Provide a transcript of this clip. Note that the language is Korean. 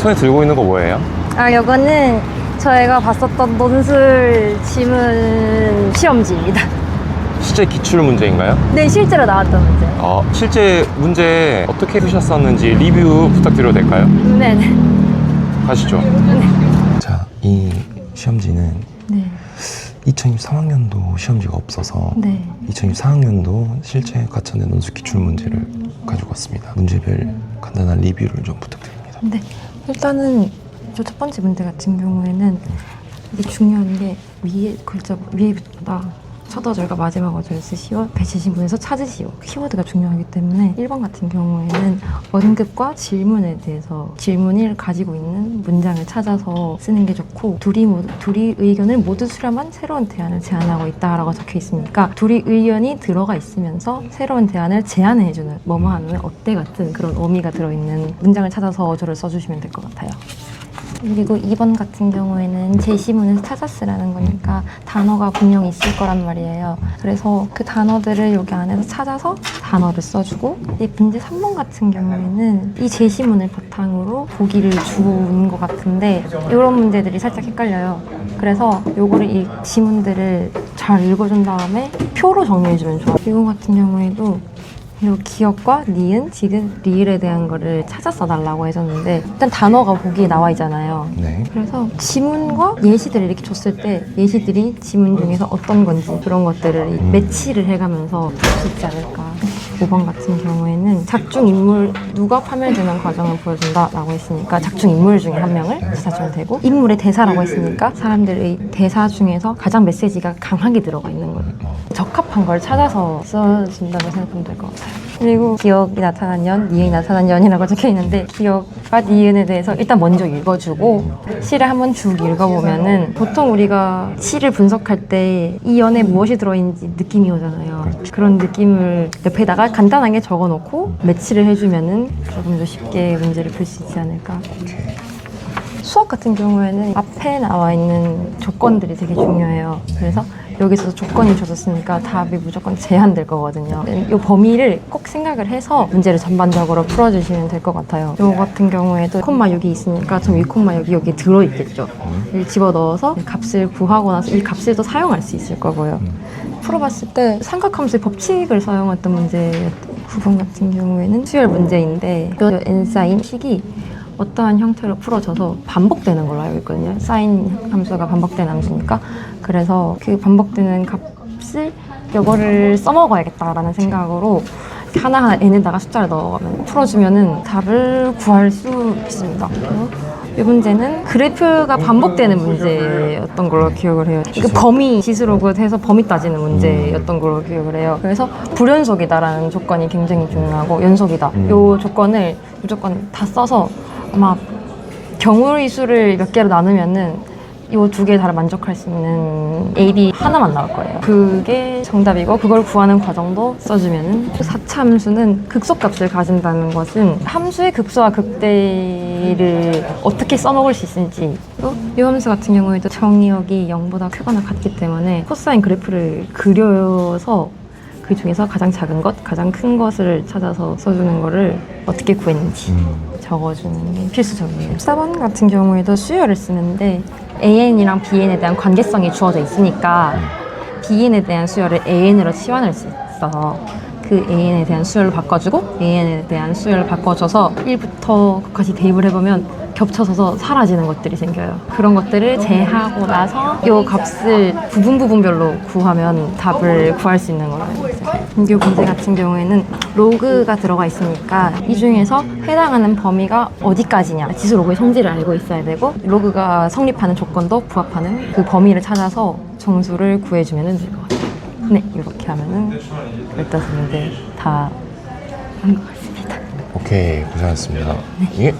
손에 들고 있는 거 뭐예요? 아, 요거는 저희가 봤었던 논술 지문 시험지입니다. 실제 기출 문제인가요? 네, 실제로 나왔던 문제. 실제 문제 어떻게 푸셨었는지 리뷰 부탁드려도 될까요? 네네. 가시죠. 자, 이 시험지는 네. 2023학년도 시험지가 없어서 네. 2024학년도 실제 가천대 논술 기출 문제를 가지고 왔습니다. 문제별 간단한 리뷰를 좀 부탁드립니다. 네. 일단은 저 첫 번째 문제 같은 경우에는 이게 중요한 게 위에 글자, 위에보다 첫 어절과 마지막 어절을 쓰시오, 배치신문에서 찾으시오. 키워드가 중요하기 때문에 1번 같은 경우에는 언급과 질문에 대해서 질문을 가지고 있는 문장을 찾아서 쓰는 게 좋고, 둘이 의견을 모두 수렴한 새로운 대안을 제안하고 있다라고 적혀 있으니까 둘이 의견이 들어가 있으면서 새로운 대안을 제안해주는, 뭐뭐 하면 어때 같은 그런 의미가 들어있는 문장을 찾아서 어조를 써주시면 될 것 같아요. 그리고 2번 같은 경우에는 제시문에서 찾아 쓰라는 거니까 단어가 분명히 있을 거란 말이에요. 그래서 그 단어들을 여기 안에서 찾아서 단어를 써주고, 이 문제 3번 같은 경우에는 이 제시문을 바탕으로 보기를 주는 것 같은데 이런 문제들이 살짝 헷갈려요. 그래서 요거를 이 지문들을 잘 읽어준 다음에 표로 정리해주면 좋아요. 이거 같은 경우에도 그리고 기억과 니은, 지금, 리을에 대한 거를 찾아 써달라고 해줬는데 일단 단어가 보기에 나와 있잖아요. 네. 그래서 지문과 예시들을 이렇게 줬을 때 예시들이 지문 중에서 어떤 건지 그런 것들을 매치를 해가면서 볼 수 있지 않을까. 5번 같은 경우에는 작중인물, 누가 파멸되는 과정을 보여준다라고 했으니까 작중인물 중에 한 명을 찾아주면 되고, 인물의 대사라고 했으니까 사람들의 대사 중에서 가장 메시지가 강하게 들어가 있는 거예요. 적합한 걸 찾아서 써준다고 생각하면 될 것 같아요. 그리고 기억이 나타난 년, 니은이 나타난 년이라고 적혀 있는데 기억과 니은에 대해서 일단 먼저 읽어주고 시를 한번 쭉 읽어보면은 보통 우리가 시를 분석할 때 이 연에 무엇이 들어있는지 느낌이 오잖아요. 그런 느낌을 옆에다가 간단하게 적어놓고 매치를 해주면은 조금 더 쉽게 문제를 풀 수 있지 않을까. 수학 같은 경우에는 앞에 나와 있는 조건들이 되게 중요해요. 그래서 여기서 조건이 줘졌으니까 답이 무조건 제한될 거거든요. 이 범위를 꼭 생각을 해서 문제를 전반적으로 풀어주시면 될 것 같아요. 이 같은 경우에도 콤마 6이 있으니까 전 위 콤마 6이 여기에 들어있겠죠. 이를 집어넣어서 값을 구하고 나서 이 값을 또 사용할 수 있을 거고요. 풀어봤을 때 삼각함수의 법칙을 사용했던 문제 9번 같은 경우에는 수열 문제인데 이 n사인 식이 어떠한 형태로 풀어져서 반복되는 걸로 알고 있거든요. 사인 함수가 반복되는 함수니까. 그래서 그 반복되는 값을 이거를 써먹어야겠다라는 생각으로 하나하나 n에다가 숫자를 넣어가면 풀어주면은 답을 구할 수 있습니다. 이 문제는 그래프가 반복되는 문제였던 걸로 기억을 해요. 그 범위 지수로그 해서 범위 따지는 문제였던 걸로 기억을 해요. 그래서 불연속이다라는 조건이 굉장히 중요하고 연속이다. 이 조건을 무조건 다 써서 아마 경우의 수를 몇 개로 나누면은 이 두 개 다 만족할 수 있는 A, B 하나만 나올 거예요. 그게 정답이고 그걸 구하는 과정도 써주면은 4차 함수는 극소값을 가진다는 것은 함수의 극소와 극대를 어떻게 써먹을 수 있을지, 또 이 함수 같은 경우에도 정의역이 0보다 크거나 같기 때문에 코사인 그래프를 그려서 그 중에서 가장 작은 것, 가장 큰 것을 찾아서 써주는 거를 어떻게 구했는지 적어주는 게 필수적이에요. 4번 같은 경우에도 수열을 쓰는데 AN이랑 BN에 대한 관계성이 주어져 있으니까 BN에 대한 수열을 AN으로 치환할 수 있어서 그 AN에 대한 수열을 바꿔주고 AN에 대한 수열을 바꿔줘서 1부터 끝까지 대입을 해보면 겹쳐져서 사라지는 것들이 생겨요. 그런 것들을 제하고 나서 이 값을 부분별로 구하면 답을 구할 수 있는 거라고 했어요. 이 문제 같은 경우에는 로그가 들어가 있으니까 이 중에서 해당하는 범위가 어디까지냐, 지수 로그의 성질을 알고 있어야 되고 로그가 성립하는 조건도 부합하는 그 범위를 찾아서 정수를 구해주면 될 것 같아요. 네, 이렇게 하면은 15문제 다 한 것 같습니다. 오케이, 고생하셨습니다. 예.